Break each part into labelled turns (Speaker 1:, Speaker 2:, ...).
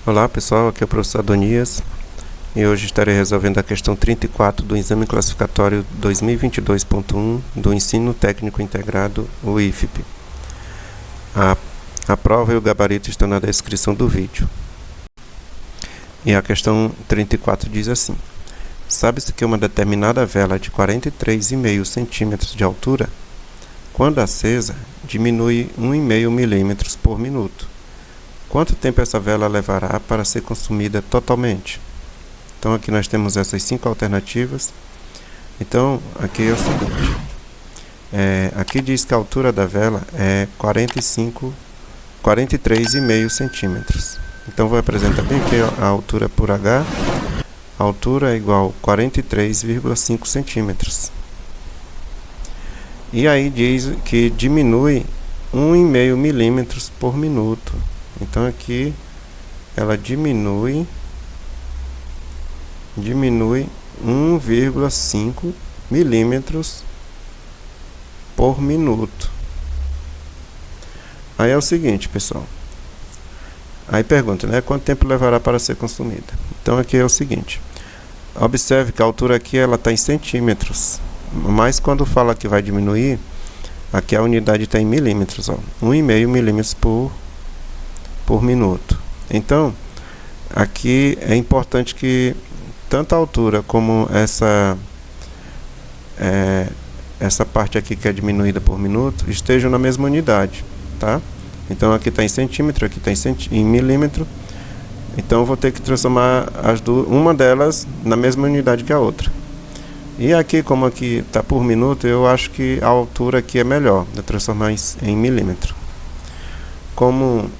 Speaker 1: Olá pessoal, aqui é o professor Adonias e hoje estarei resolvendo a questão 34 do Exame Classificatório 2022.1 do Ensino Técnico Integrado, o IFP. A prova e o gabarito estão na descrição do vídeo. E a questão 34 diz assim: sabe-se que uma determinada vela de 43,5 cm de altura, quando acesa, diminui 1,5 mm por minuto. Quanto tempo essa vela levará para ser consumida totalmente? Então aqui nós temos essas 5 alternativas. Então aqui é o seguinte, aqui diz que a altura da vela é 43,5 centímetros. Então vou apresentar bem aqui a altura por H. A altura é igual a 43,5 centímetros. E aí diz que diminui 1,5 milímetros por minuto. Então aqui ela diminui 1,5 milímetros por minuto. Aí é o seguinte, pessoal. Aí pergunta, né? Quanto tempo levará para ser consumida? Então aqui é o seguinte. Observe que a altura aqui ela está em centímetros. Mas quando fala que vai diminuir, aqui a unidade está em milímetros, ó. 1,5 milímetros por minuto. Então, aqui é importante que tanto a altura como essa parte aqui que é diminuída por minuto estejam na mesma unidade, tá? Então aqui está em centímetro, aqui está em milímetro. Então eu vou ter que transformar uma delas na mesma unidade que a outra. E aqui, como aqui está por minuto, eu acho que a altura aqui é melhor de transformar em milímetro. Como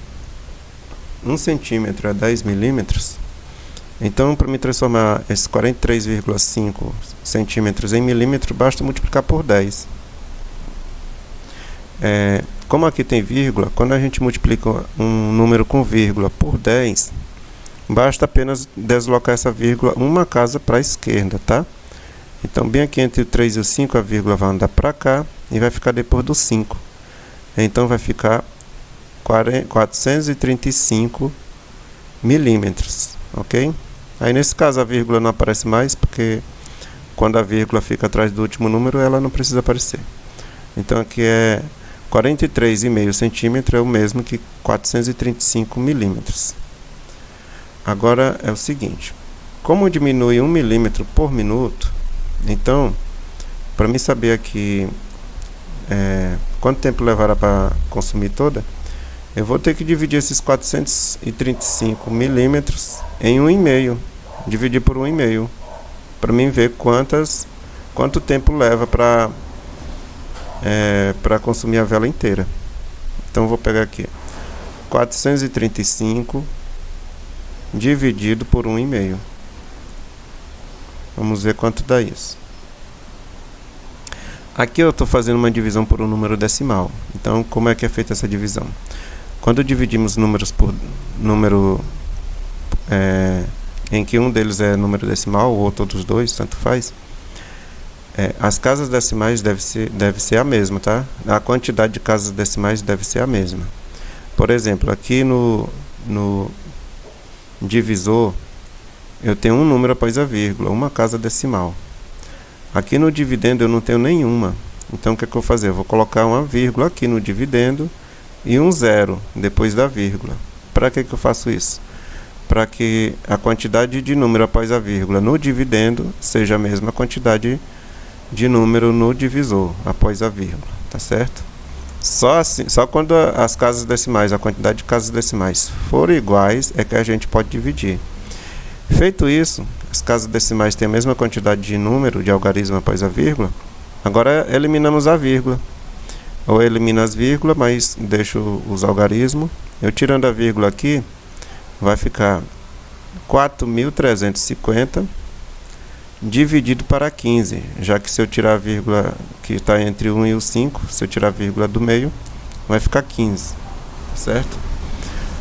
Speaker 1: 1 centímetro é 10 milímetros, então para me transformar esses 43,5 centímetros em milímetro, basta multiplicar por 10. Como aqui tem vírgula, quando a gente multiplica um número com vírgula por 10, basta apenas deslocar essa vírgula uma casa para a esquerda, tá? Então bem aqui entre o 3 e o 5, a vírgula vai andar para cá e vai ficar depois do 5. Então vai ficar 435 milímetros, ok? Aí nesse caso a vírgula não aparece mais, porque quando a vírgula fica atrás do último número, ela não precisa aparecer. Então aqui é 43,5 centímetros, é o mesmo que 435 milímetros. Agora é o seguinte, como diminui 1 milímetro por minuto, então, para mim saber aqui quanto tempo levará para consumir toda, eu vou ter que dividir esses 435 milímetros em 1,5. Dividir por 1,5. Para mim ver quanto tempo leva para consumir a vela inteira. Então eu vou pegar aqui 435 dividido por 1,5. Vamos ver quanto dá isso. Aqui eu estou fazendo uma divisão por um número decimal. Então como é que é feita essa divisão? Quando dividimos números por número em que um deles é número decimal ou todos os dois, tanto faz, as casas decimais deve ser a mesma, tá? A quantidade de casas decimais deve ser a mesma. Por exemplo, aqui no divisor eu tenho um número após a vírgula, uma casa decimal. Aqui no dividendo eu não tenho nenhuma. Então o que é que eu vou fazer? Eu vou colocar uma vírgula aqui no dividendo e um zero depois da vírgula. Para que eu faço isso? Para que a quantidade de número após a vírgula no dividendo seja a mesma quantidade de número no divisor após a vírgula, tá certo? Só assim, só quando as casas decimais, a quantidade de casas decimais forem iguais é que a gente pode dividir. Feito isso, as casas decimais têm a mesma quantidade de número de algarismo após a vírgula. Agora eliminamos a vírgula. Ou elimino as vírgulas, mas deixo os algarismos. Eu tirando a vírgula aqui, vai ficar 4.350 dividido para 15. Já que se eu tirar a vírgula que está entre 1 e o 5, se eu tirar a vírgula do meio, vai ficar 15. Certo?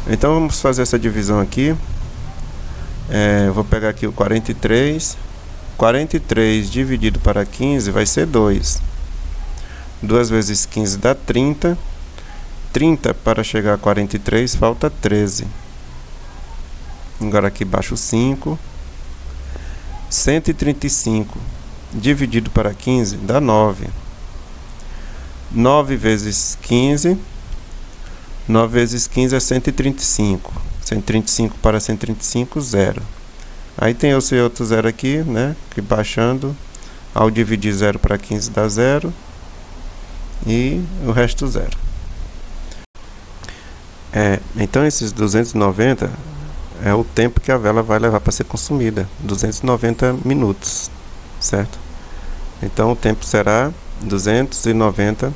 Speaker 1: Então vamos fazer essa divisão aqui. Vou pegar aqui o 43. 43 dividido para 15 vai ser 2. 2 vezes 15 dá 30. 30 para chegar a 43, falta 13. Agora aqui baixo 5. 135 dividido para 15 dá 9. 9 vezes 15. 9 vezes 15 é 135. 135 para 135, 0. Aí tem esse outro 0 aqui, né? Que baixando, ao dividir 0 para 15 dá 0. E o resto 0. Então esses 290 é o tempo que a vela vai levar para ser consumida. 290 minutos, certo? Então o tempo será 290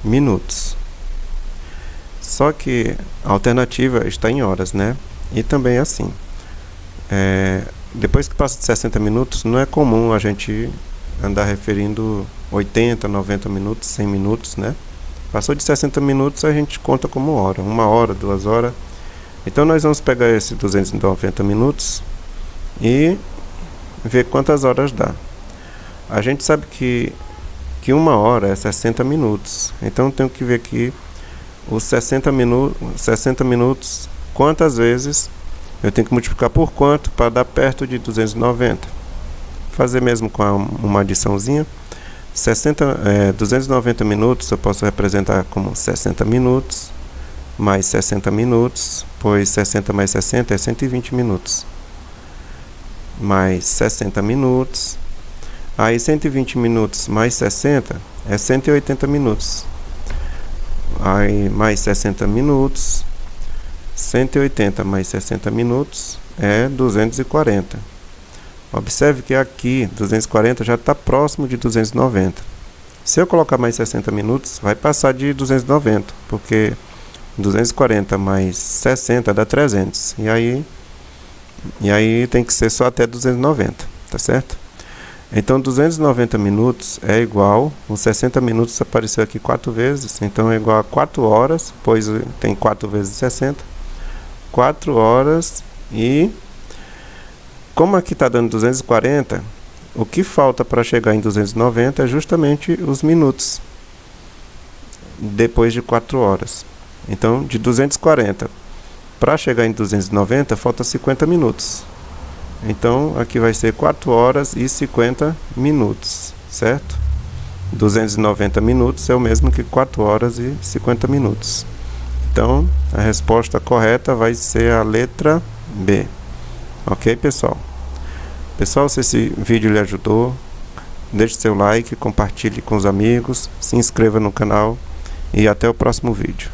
Speaker 1: minutos. Só que a alternativa está em horas, né? E também assim, depois que passa de 60 minutos, não é comum a gente andar referindo 80, 90 minutos, 100 minutos, né? Passou de 60 minutos, a gente conta como hora, 1 hora, 2 horas. Então nós vamos pegar esses 290 minutos e ver quantas horas dá. A gente sabe que 1 hora é 60 minutos. Então eu tenho que ver aqui os 60 minutos, quantas vezes eu tenho que multiplicar por quanto para dar perto de 290. Fazer mesmo com uma adiçãozinha. 290 minutos eu posso representar como 60 minutos mais 60 minutos, pois 60 mais 60 é 120 minutos. Mais 60 minutos. Aí 120 minutos mais 60 é 180 minutos. Aí mais 60 minutos. 180 mais 60 minutos é 240. Observe que aqui 240 já está próximo de 290. Se eu colocar mais 60 minutos, vai passar de 290, porque 240 mais 60 dá 300. E aí tem que ser só até 290, tá certo? Então 290 minutos é igual, os 60 minutos apareceu aqui 4 vezes, então é igual a 4 horas, pois tem 4 vezes 60. 4 horas e... Como aqui está dando 240, o que falta para chegar em 290 é justamente os minutos, depois de 4 horas. Então, de 240 para chegar em 290, falta 50 minutos. Então, aqui vai ser 4 horas e 50 minutos, certo? 290 minutos é o mesmo que 4 horas e 50 minutos. Então, a resposta correta vai ser a letra B. Ok, pessoal? Pessoal, se esse vídeo lhe ajudou, deixe seu like, compartilhe com os amigos, se inscreva no canal e até o próximo vídeo.